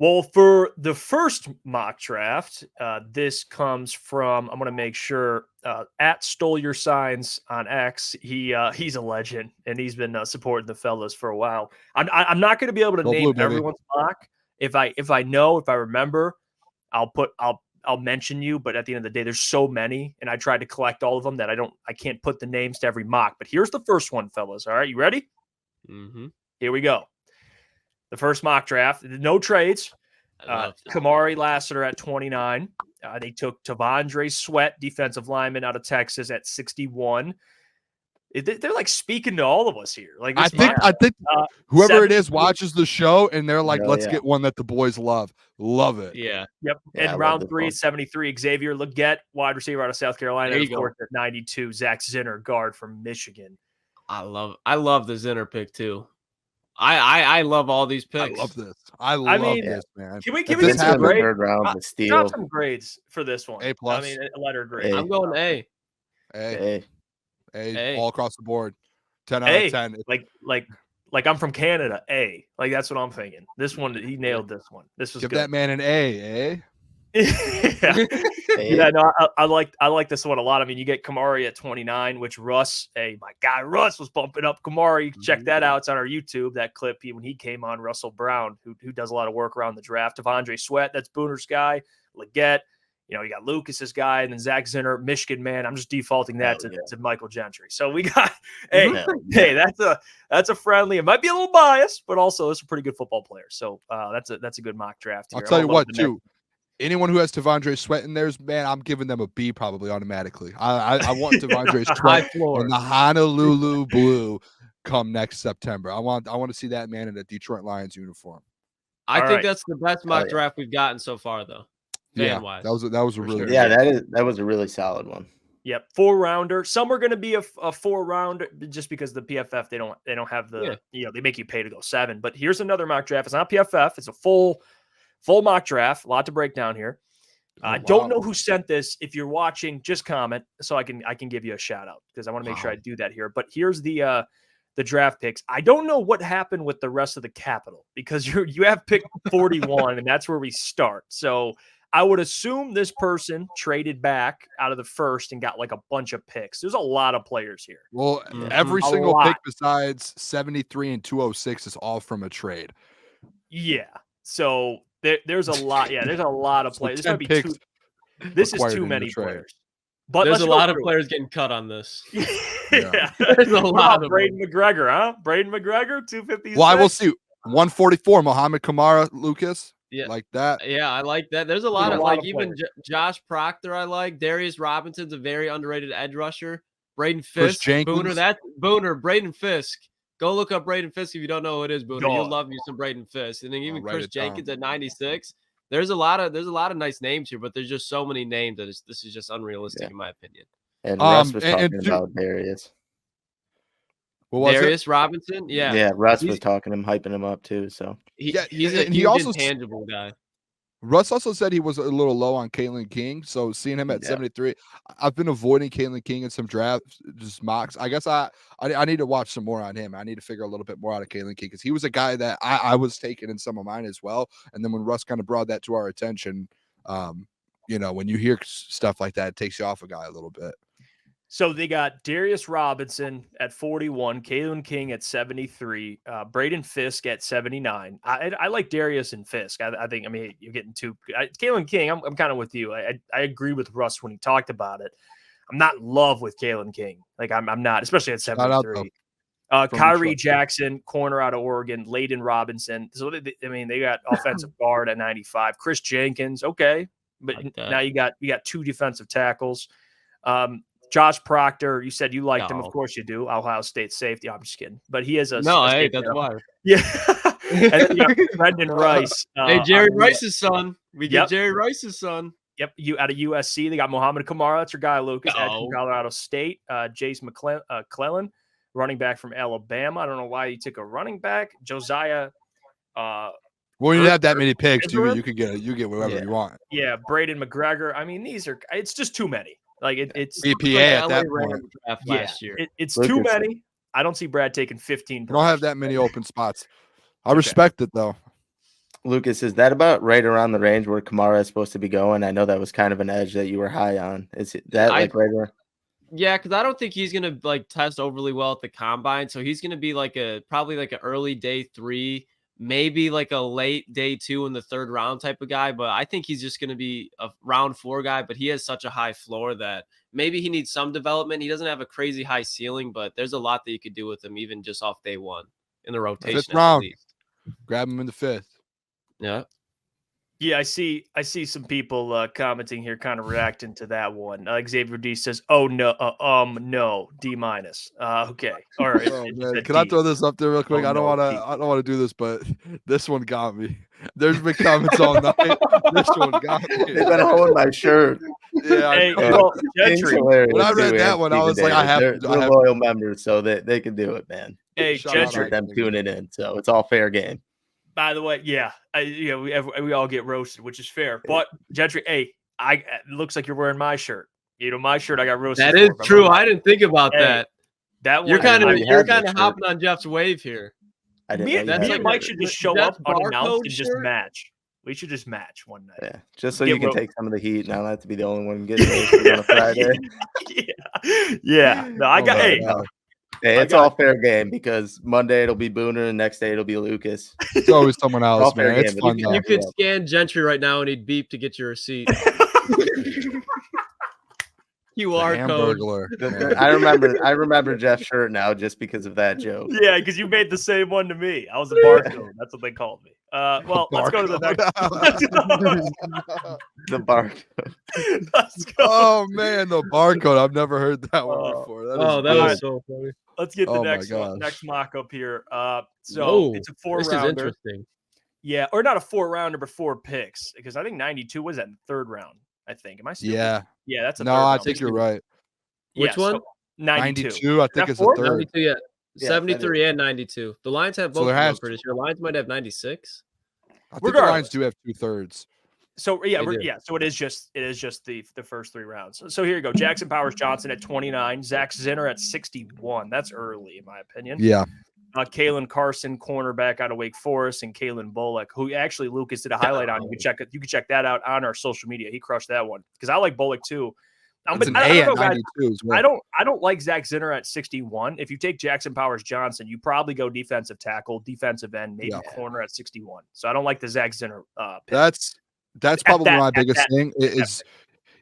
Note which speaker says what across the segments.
Speaker 1: Well, for the first mock draft, this comes from, I'm going to make sure, at Stole Your Signs on X. He's a legend, and he's been supporting the fellas for a while. I'm not going to be able to name everyone's mock. If I remember, I'll mention you. But at the end of the day, there's so many, and I tried to collect all of them that I can't put the names to every mock. But here's the first one, fellas. All right, you ready?
Speaker 2: Mm-hmm.
Speaker 1: Here we go. The first mock draft, no trades. Kamari Lassiter at 29. They took Tavondre Sweat, defensive lineman out of Texas, at 61. They're like speaking to all of us here. Like
Speaker 3: I think whoever it is watches the show and they're like, let's get one that the boys love. Love it.
Speaker 2: Yeah.
Speaker 1: Yep. And round 3, 73, Xavier Legette, wide receiver out of South Carolina. And of course, at 92, Zach Zinner, guard from Michigan.
Speaker 2: I love the Zinner pick too. I love all these picks.
Speaker 3: I love this. I love this, man.
Speaker 1: Can we get some grades?
Speaker 4: Third round,
Speaker 1: drop some grades for this one.
Speaker 3: A+.
Speaker 1: I mean, a letter grade.
Speaker 2: I'm going A.
Speaker 3: A, all across the board. 10 out of 10.
Speaker 1: Like I'm from Canada. A. Like that's what I'm thinking. This one, he nailed this one. This was
Speaker 3: Give
Speaker 1: good.
Speaker 3: that man an A, eh?
Speaker 1: Yeah, no, I like this one a lot. I mean, you get Kamari at 29, which Russ, my guy Russ was bumping up Kamari. Check that out. It's on our YouTube, that clip when he came on. Russell Brown, who does a lot of work around the draft. Tavondre Sweat, that's Booner's guy. Legette, you got Lucas's guy, and then Zach Zinner, Michigan man. I'm just defaulting that to Michael Gentry. So we got that's a friendly. It might be a little biased, but also it's a pretty good football player. So that's a good mock draft here.
Speaker 3: I'll tell you what, too. Anyone who has Tavondre Sweat in theirs, man, I'm giving them a B probably automatically. I want Tavondre Sweat in the Honolulu blue come next September. I want to see that man in a Detroit Lions uniform.
Speaker 2: I think that's the best mock draft we've gotten so far, though. Fan-wise.
Speaker 3: That was a really
Speaker 4: good that was a really solid one.
Speaker 1: Yep, 4-rounder. Some are going to be a 4-rounder just because the PFF they don't have the they make you pay to go 7. But here's another mock draft. It's not PFF. It's a full mock draft. A lot to break down here. I don't know who sent this. If you're watching, just comment so I can give you a shout out because I want to make sure I do that here. But here's the draft picks. I don't know what happened with the rest of the capital because you have pick 41 and that's where we start. So I would assume this person traded back out of the first and got like a bunch of picks. There's a lot of players here.
Speaker 3: Well, every single pick besides 73 and 206 is all from a trade.
Speaker 1: Yeah. So there's a lot. Yeah, there's a lot of players. This might be too. This is too many players.
Speaker 2: But there's a lot of players getting cut on this.
Speaker 1: Yeah.
Speaker 2: There's a lot of
Speaker 1: Braden McGregor, huh? Braden McGregor, 256.
Speaker 3: Well, I will see. 144, Mohamed Kamara, Lucas.
Speaker 2: Yeah,
Speaker 3: like that.
Speaker 2: Yeah, I like that. There's a lot of even Josh Proctor. I like Darius Robinson's a very underrated edge rusher. Braden Fisk, Booner, Braden Fisk. Go look up Braden Fisk if you don't know who it is, Booner. You'll love you some Braden Fisk. And then even Chris Jenkins at 96. There's a lot of nice names here, but there's just so many names that this is just unrealistic in my opinion.
Speaker 4: And Russ was talking about Darius.
Speaker 2: Darius Robinson,
Speaker 4: Russ was talking him, hyping him up too. So
Speaker 2: he's an intangible guy.
Speaker 3: Russ also said he was a little low on Kalen King, so seeing him at 73, I've been avoiding Kalen King in some drafts, just mocks. I guess I need to watch some more on him. I need to figure a little bit more out of Kalen King because he was a guy that I was taking in some of mine as well. And then when Russ kind of brought that to our attention, when you hear stuff like that, it takes you off a guy a little bit.
Speaker 1: So they got Darius Robinson at 41, Kalen King at 73, Braden Fisk at 79. I like Darius and Fisk. I think, you're getting two. Kalen King, I'm kind of with you. I agree with Russ when he talked about it. I'm not in love with Kalen King. Like I'm not, especially at 73. Kyrie Jackson, corner out of Oregon, Layden Robinson. So they got offensive guard at 95. Chris Jenkins, okay, but now you got two defensive tackles. Josh Proctor, you said you liked him. Of course you do. Ohio State safety. I'm just kidding. But he is a
Speaker 2: that's why.
Speaker 1: Yeah. And then you got Brendan Rice.
Speaker 2: Jerry Rice's son. We get Jerry Rice's son.
Speaker 1: Yep. You out of USC. They got Mohamed Kamara. That's your guy, Lucas, from Colorado State. Jace McClellan, running back from Alabama. I don't know why you took a running back. Josiah.
Speaker 3: Well, you have that many picks, you can get whatever you want.
Speaker 1: Yeah, Braden McGregor. It's just too many. Like it's
Speaker 3: BPA at that point.
Speaker 2: Last year.
Speaker 1: It's too many. I don't see Brad taking 15.
Speaker 3: You don't have that many open spots. I respect it though.
Speaker 4: Lucas, is that about right around the range where Kamara is supposed to be going? I know that was kind of an edge that you were high on. Is that like right around?
Speaker 2: Yeah, because I don't think he's gonna like test overly well at the combine. So he's gonna be like probably like an early day 3, maybe like a late day 2 in the 3rd round type of guy. But I think he's just gonna be a round 4 guy. But he has such a high floor that maybe he needs some development. He doesn't have a crazy high ceiling, but there's a lot that you could do with him even just off day 1 in the rotation.
Speaker 3: 5th round.
Speaker 2: At least.
Speaker 3: Grab him in the 5th.
Speaker 2: Yeah.
Speaker 1: Yeah, I see some people commenting here, kind of reacting to that one. Xavier D says, "Oh no, no, D-." Okay, all right.
Speaker 3: Oh, man. Can I throw this up there real quick? I don't want to do this, but this one got me. There's been comments all night. This one got me.
Speaker 4: They've been holding my shirt.
Speaker 1: Yeah, hey, well, Gentry.
Speaker 3: When I read that one, I was like,
Speaker 4: they're loyal members, so they can do it, man.
Speaker 1: Hey, Gentry,
Speaker 4: them tuning in, so it's all fair game.
Speaker 1: By the way, yeah, we all get roasted, which is fair. But Gentry, hey, it looks like you're wearing my shirt. You know, my shirt I got roasted.
Speaker 2: That is true. I didn't think about that.
Speaker 1: That one,
Speaker 2: you're kind of hopping on Jeff's wave here.
Speaker 1: Me and Mike should just show up unannounced and just match. We should just match one night.
Speaker 4: Yeah, just so you can take some of the heat. And I don't have to be the only one getting roasted on a Friday.
Speaker 1: Yeah. No, I got.
Speaker 4: Hey, it's all fair game because Monday it'll be Booner and next day it'll be Lucas.
Speaker 3: It's always someone else, man. It's fun.
Speaker 2: You could scan Gentry right now and he'd beep to get your receipt. QR code.
Speaker 4: I remember Jeff's shirt now just because of that joke.
Speaker 1: Yeah, because you made the same one to me. I was a barcode. That's what they called me. Well, let's go to the next.
Speaker 4: The barcode.
Speaker 1: Let's go.
Speaker 3: Oh man, the barcode. I've never heard that one before.
Speaker 2: That was so funny.
Speaker 1: Let's get the next mock up here. So it's a 4-rounder.
Speaker 2: This is interesting.
Speaker 1: Yeah, or not a 4-rounder, but 4 picks. Because I think 92 was that in the 3rd round. I think. Am I stupid?
Speaker 3: Yeah.
Speaker 1: Yeah, that's a
Speaker 3: no. I think you're right.
Speaker 2: Which one?
Speaker 1: So 92.
Speaker 3: I think it's the 3rd.
Speaker 2: 92, yeah. 73 and 92. The Lions have both. I'm pretty sure. The Lions might have 96.
Speaker 3: I think the Lions do have 2/3.
Speaker 1: So so it is just the first 3 rounds. So here you go. Jackson Powers Johnson at 29, Zach Zinner at 61. That's early in my opinion.
Speaker 3: Yeah.
Speaker 1: Kalen Carson, cornerback out of Wake Forest, and Kalen Bullock, who actually Lucas did a highlight on. You can check that out on our social media. He crushed that one because I like Bullock too. I don't like Zach Zinner at 61. If you take Jackson Powers Johnson, you probably go defensive tackle, defensive end, maybe corner at 61. So I don't like the Zach Zinner pick.
Speaker 3: That's probably my biggest thing is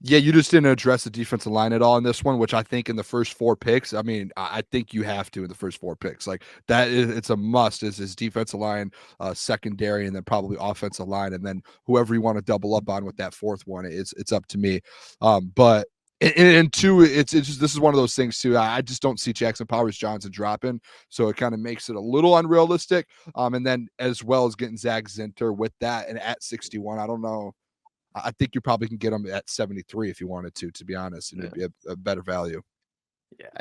Speaker 3: you just didn't address the defensive line at all in this one, which I think in the first 4 picks, I mean, I think you have to in the first 4 picks. Like it's a must is his defensive line, secondary, and then probably offensive line. And then whoever you want to double up on with that 4th one, it's up to me. But and 2, it's just, this is one of those things too. I just don't see Jackson Powers Johnson dropping, so it kind of makes it a little unrealistic. And then as well as getting Zach Zinter with that and at 61, I don't know. I think you probably can get him at 73 if you wanted to be honest, and it'd be a better value.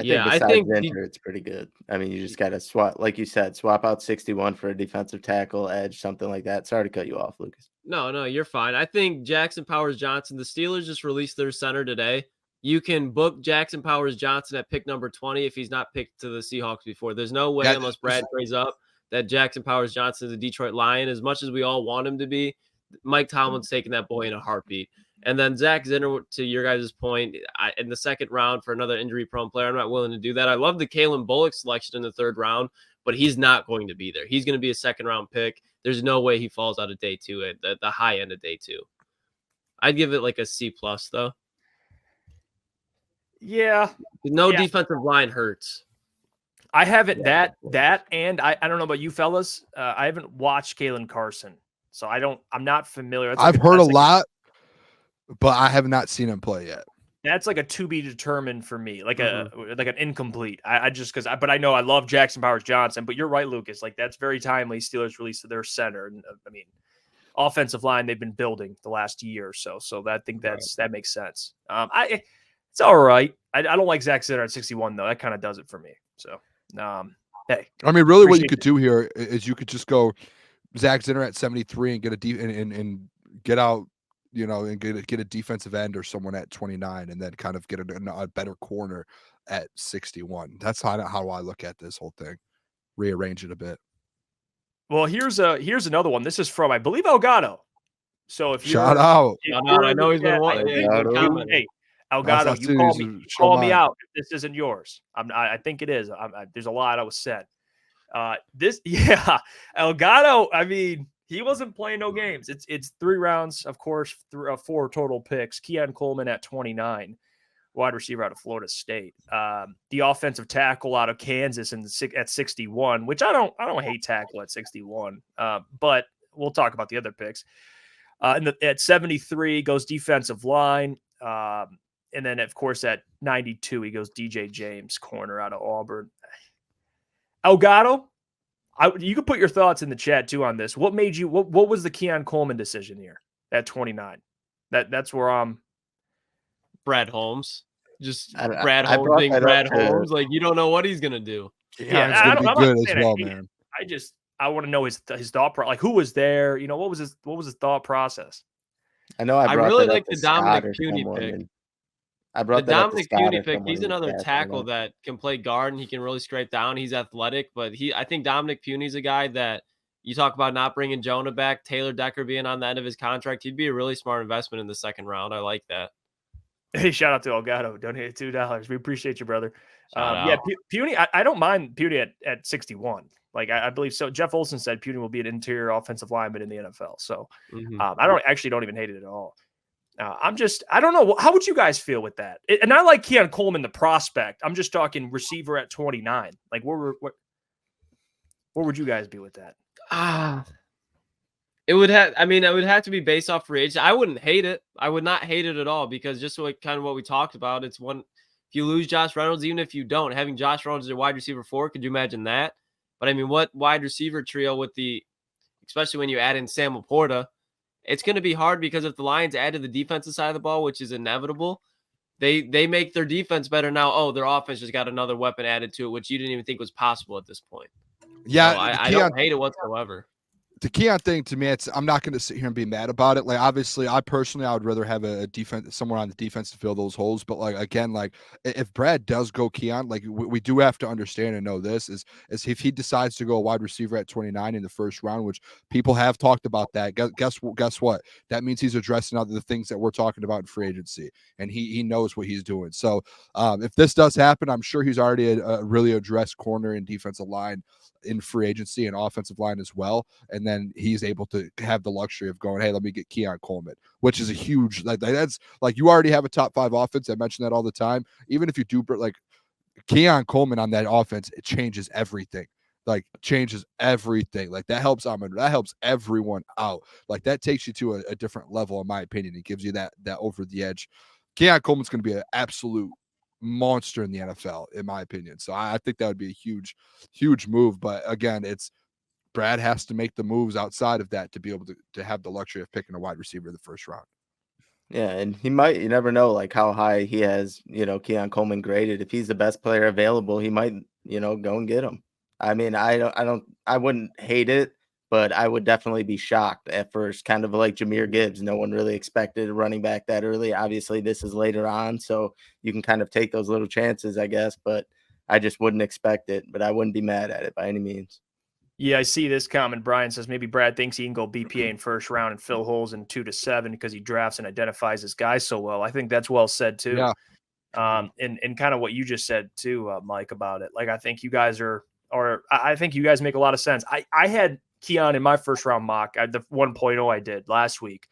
Speaker 4: Yeah, I think Zinter, it's pretty good. I mean, you just got to swap, like you said, swap out 61 for a defensive tackle, edge, something like that. Sorry to cut you off, Lucas.
Speaker 2: No, you're fine. I think Jackson Powers Johnson, the Steelers just released their center today. You can book Jackson Powers Johnson at pick number 20 if he's not picked to the Seahawks before. There's no way, unless Brad trades up, that Jackson Powers Johnson is a Detroit Lion. As much as we all want him to be, Mike Tomlin's taking that boy in a heartbeat. And then Zach Zinner, to your guys' point, in the 2nd round for another injury-prone player, I'm not willing to do that. I love the Kalen Bullock selection in the 3rd round, but he's not going to be there. He's going to be a 2nd-round pick. There's no way he falls out of day 2 at the high end of day 2. I'd give it like a C+, though.
Speaker 1: Yeah.
Speaker 2: No defensive line hurts.
Speaker 1: I haven't and I don't know about you fellas. I haven't watched Kalen Carson, so I'm not familiar.
Speaker 3: I've heard a lot, but I have not seen him play yet.
Speaker 1: That's like a to be determined for me, like an incomplete. But I know I love Jackson Powers Johnson. But you're right, Lucas. Like that's very timely. Steelers released their center, and I mean, offensive line they've been building the last year or so. So that makes sense. It's all right. I don't like Zach Zinner at 61 though. That kind of does it for me. So, hey.
Speaker 3: I mean, really, what you could do here is you could just go Zach Zinner at 73 and get and get out, and get a defensive end or someone at 29, and then kind of get a better corner at 61. That's how I look at this whole thing. Rearrange it a bit.
Speaker 1: Well, here's another one. This is from, I believe, Elgato. So if you're
Speaker 3: shout out,
Speaker 2: I know he's been wanting.
Speaker 1: Hey, Elgato, you call me out if this isn't yours. I think it is. There's a lot I was said. Elgato. I mean, he wasn't playing no games. It's 3 rounds, of course, 4 total picks. Keon Coleman at 29, wide receiver out of Florida State. The offensive tackle out of Kansas at 61, which I don't hate tackle at 61. But we'll talk about the other picks. At 73 goes defensive line. And then, of course, at 92, he goes DJ James, corner out of Auburn. Elgato, you can put your thoughts in the chat, too, on this. What made you – what was the Keon Coleman decision here at 29? That's where I'm –
Speaker 2: Brad Holmes. Just Brad Holmes being Brad Holmes. Like, you don't know what he's going to do.
Speaker 3: Yeah, it's going to be good as well, man.
Speaker 1: I want to know his thought process. Like, who was there? You know, what was his thought process?
Speaker 4: I know I
Speaker 2: really like the Dominic Puny pick. The Dominic Puny pick. He's another tackle that can play guard and he can really scrape down. He's athletic, but I think Dominic Puny's a guy that you talk about not bringing Jonah back. Taylor Decker being on the end of his contract, he'd be a really smart investment in the second round. I like that.
Speaker 1: Hey, shout out to Elgato. Donated $2. We appreciate you, brother. Puny. I don't mind Puny at 61. Like, I believe so. Jeff Olson said Puny will be an interior offensive lineman in the NFL. So I don't even hate it at all. I don't know. How would you guys feel with that? And I like Keon Coleman, the prospect. I'm just talking receiver at 29. Like, where would you guys be with that?
Speaker 2: It would have to be based off free agency. I wouldn't hate it. I would not hate it at all because just like kind of what we talked about, it's one. If you lose Josh Reynolds, even if you don't, having Josh Reynolds as a wide receiver 4, could you imagine that? But I mean, what wide receiver trio especially when you add in Sam Laporta, it's going to be hard because if the Lions add to the defensive side of the ball, which is inevitable, they make their defense better now. Oh, their offense just got another weapon added to it, which you didn't even think was possible at this point.
Speaker 3: Yeah,
Speaker 2: so I don't hate it whatsoever.
Speaker 3: The Keon thing to me, I'm not going to sit here and be mad about it. Like, obviously, I would rather have a defense somewhere on the defense to fill those holes. But like, again, like if Brad does go Keon, like we do have to understand and know this is if he decides to go a wide receiver at 29 in the first round, which people have talked about that. Guess what? That means he's addressing other things that we're talking about in free agency, and he knows what he's doing. So if this does happen, I'm sure he's already a really addressed corner and defensive line in free agency and offensive line as well. And then he's able to have the luxury of going, hey, let me get Keon Coleman, which is a huge, that's like, you already have a top 5 offense. I mention that all the time. Even if you do like Keon Coleman on that offense, it changes everything. Like changes everything. Like that helps that helps everyone out. Like that takes you to a different level, in my opinion. It gives you that over the edge. Keon Coleman's going to be an absolute monster in the NFL, in my opinion. So I think that would be a huge move. But again, it's Brad has to make the moves outside of that to be able to have the luxury of picking a wide receiver in the first round.
Speaker 4: Yeah, and you never know like how high he has, Keon Coleman graded. If he's the best player available, he might, go and get him. I mean, I wouldn't hate it, but I would definitely be shocked at first, kind of like Jahmyr Gibbs. No one really expected a running back that early. Obviously, this is later on, so you can kind of take those little chances, I guess, but I just wouldn't expect it, but I wouldn't be mad at it by any means.
Speaker 1: Yeah, I see this comment. Brian says maybe Brad thinks he can go BPA in first round and fill holes in 2 to 7 because he drafts and identifies his guys so well. I think that's well said too.
Speaker 3: Yeah.
Speaker 1: And kind of what you just said too, Mike, about it. Like, I think you guys I think you guys make a lot of sense. I had Keon in my first round mock. The 1.0 I did last week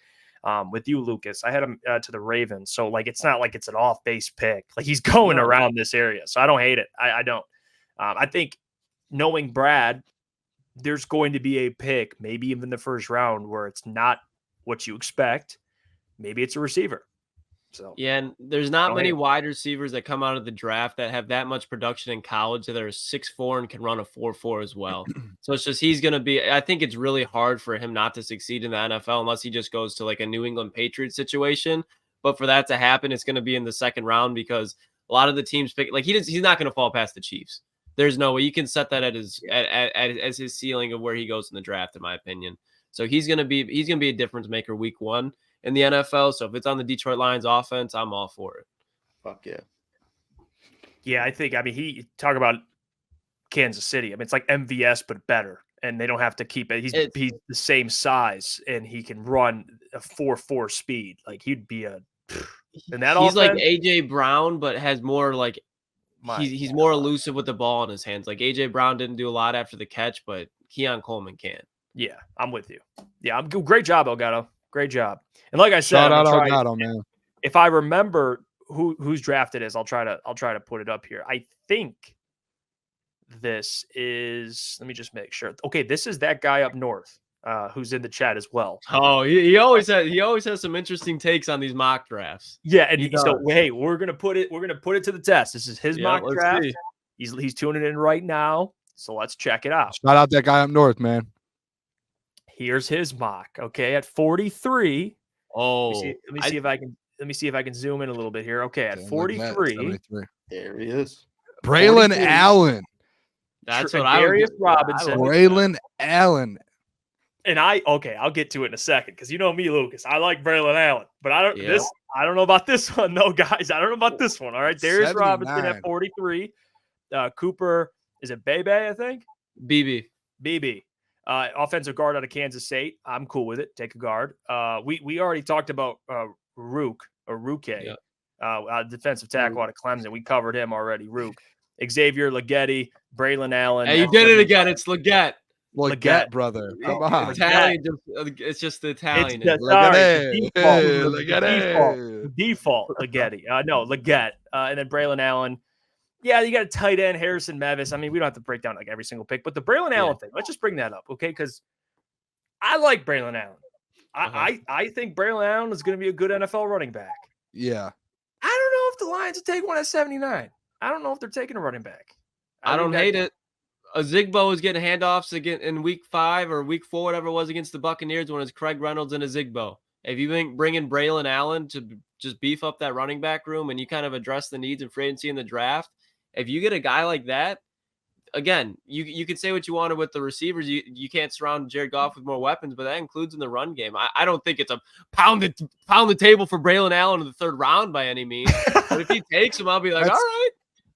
Speaker 1: with you, Lucas. I had him to the Ravens. So like, it's not like it's an off base pick. Like he's going around this area. So I don't hate it. I don't. I think knowing Brad, there's going to be a pick, maybe even the first round, where it's not what you expect. Maybe it's a receiver. So
Speaker 2: yeah, and there's not many wide receivers that come out of the draft that have that much production in college that are 6'4" and can run a 4.4 as well. So it's just he's going to be. I think it's really hard for him not to succeed in the NFL unless he just goes to like a New England Patriots situation. But for that to happen, it's going to be in the second round because a lot of the teams pick like he's not going to fall past the Chiefs. There's no way you can set that as his ceiling of where he goes in the draft, in my opinion. So he's gonna be a difference maker week 1 in the NFL. So if it's on the Detroit Lions offense, I'm all for it.
Speaker 4: Fuck yeah.
Speaker 1: Yeah, he talk about Kansas City. I mean, it's like MVS but better. and they don't have to keep it. He's the same size, and he can run a 4.4 speed. Like he'd be a. And that
Speaker 2: he's like AJ Brown, but has more like he's more elusive with the ball in his hands. Like AJ Brown didn't do a lot after the catch, but Keon Coleman can.
Speaker 1: Yeah, I'm with you. Yeah, great job, Elgato. Great job. And like I said,
Speaker 3: shout out Elgato, man.
Speaker 1: If I remember who's drafted is, I'll try to put it up here. I think this is. Let me just make sure. Okay, this is that guy up north who's in the chat as well.
Speaker 2: Oh, he always has some interesting takes on these mock drafts.
Speaker 1: Yeah, and so hey, we're gonna put it to the test. This is his mock draft. See. He's tuning in right now, so let's check it out.
Speaker 3: Shout out that guy up north, man.
Speaker 1: Here's his mock. Okay, at 43.
Speaker 2: Oh,
Speaker 1: let me see if I can zoom in a little bit here. Okay, at 43.
Speaker 4: There he is.
Speaker 3: Braylon Allen.
Speaker 2: That's what Darius
Speaker 1: Robinson.
Speaker 3: Braylon Allen.
Speaker 1: And I'll get to it in a second because you know me, Lucas. I like Braylon Allen, but I don't know about this one, though, guys. I don't know about this one. All right, Darius 79. Robinson at 43. Cooper, is it Bebe? I think BB. Offensive guard out of Kansas State. I'm cool with it. Take a guard. We already talked about Rook, defensive tackle out of Clemson. We covered him already. Rook, Xavier Leggetti, Braylon Allen.
Speaker 2: Hey, you did it again. It's Leggett.
Speaker 3: Leggett, brother. Come on.
Speaker 2: Italian. It's just the Italian.
Speaker 1: Default Leggetti. No, Leggett. And then Braylon Allen. Yeah, you got a tight end, Harrison Mevis. I mean, we don't have to break down like every single pick, but the Braylon Allen thing, let's just bring that up, okay? Because I like Braylon Allen. I think Braylon Allen is going to be a good NFL running back.
Speaker 3: Yeah.
Speaker 1: I don't know if the Lions will take one at 79. I don't know if they're taking a running back.
Speaker 2: I don't hate it. Zigbo is getting handoffs again in week 5 or week 4, whatever it was, against the Buccaneers when it's Craig Reynolds and a Zigbo. If you bring in Braylon Allen to just beef up that running back room and you kind of address the needs of free agency in the draft, if you get a guy like that, again, you can say what you wanted with the receivers. You can't surround Jared Goff with more weapons, but that includes in the run game. I don't think it's a pound the table for Braylon Allen in the 3rd round by any means. But if he takes him, I'll be like,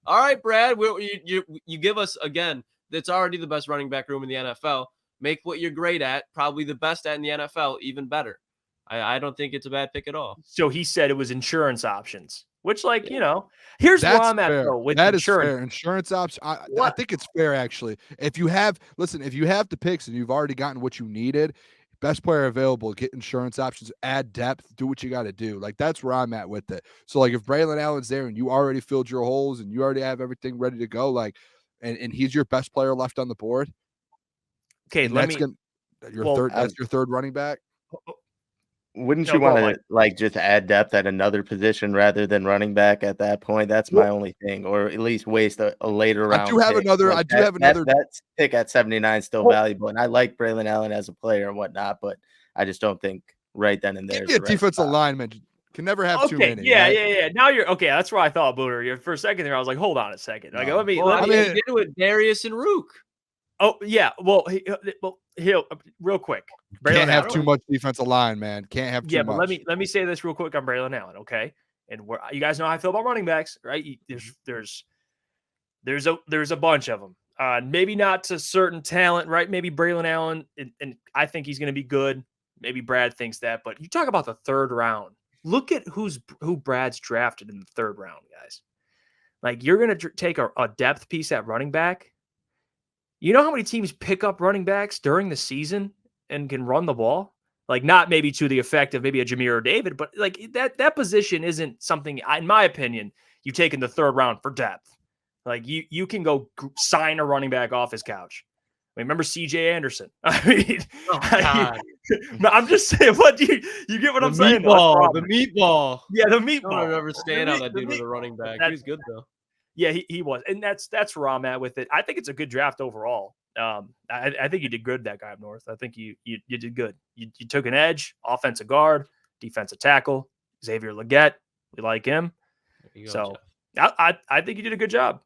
Speaker 2: all right, Brad, you give us, again, that's already the best running back room in the NFL. Make what you're great at, probably the best at in the NFL, even better. I don't think it's a bad pick at all.
Speaker 1: So he said it was insurance options. Which, like, you know, here's where I'm at, though, with
Speaker 3: that
Speaker 1: insurance.
Speaker 3: Is fair. Insurance options. I think it's fair, actually. If you have the picks and you've already gotten what you needed, best player available, get insurance options, add depth, do what you got to do. Like, that's where I'm at with it. So, like, if Braylon Allen's there and you already filled your holes and you already have everything ready to go, like, and he's your best player left on the board.
Speaker 1: Okay,
Speaker 3: that's your third running back.
Speaker 4: Wouldn't you want to like just add depth at another position rather than running back at that point? That's my only thing, or at least waste a later round.
Speaker 3: I do have another.
Speaker 4: That pick at 79 still valuable, and I like Braylon Allen as a player and whatnot, but I just don't think right then and there.
Speaker 3: Give me a defensive lineman. Can never have too many.
Speaker 1: Yeah, right? yeah. Now you're okay. That's where I thought, Booner. For a second there, I was like, hold on a second. Like, let me
Speaker 2: get with Darius and Rook.
Speaker 1: Oh yeah, well, he'll real quick.
Speaker 3: Can't have too much defensive line, man. Can't have too much.
Speaker 1: But let me say this real quick on Braylon Allen, okay? And you guys know how I feel about running backs, right? There's a bunch of them. Maybe not to certain talent, right? Maybe Braylon Allen, and I think he's going to be good. Maybe Brad thinks that, but you talk about the 3rd round. Look at who Brad's drafted in the 3rd round, guys. Like, you're going to take a depth piece at running back. You know how many teams pick up running backs during the season and can run the ball? Like, not maybe to the effect of maybe a Jameer or David, but like that position isn't something, in my opinion, you take in the 3rd round for depth. Like, you can go sign a running back off his couch. I mean, remember C.J. Anderson? I mean, I'm just saying. What do you get? What I'm saying?
Speaker 2: The meatball.
Speaker 1: Yeah, the meatball.
Speaker 2: I don't understand how that dude was a running back. He's good though.
Speaker 1: Yeah, he was, and that's where I'm at with it. I think it's a good draft overall. I think you did good, that guy up north. I think you did good. You took an edge, offensive guard, defensive tackle, Xavier Leggetti. We like him. So I think you did a good job.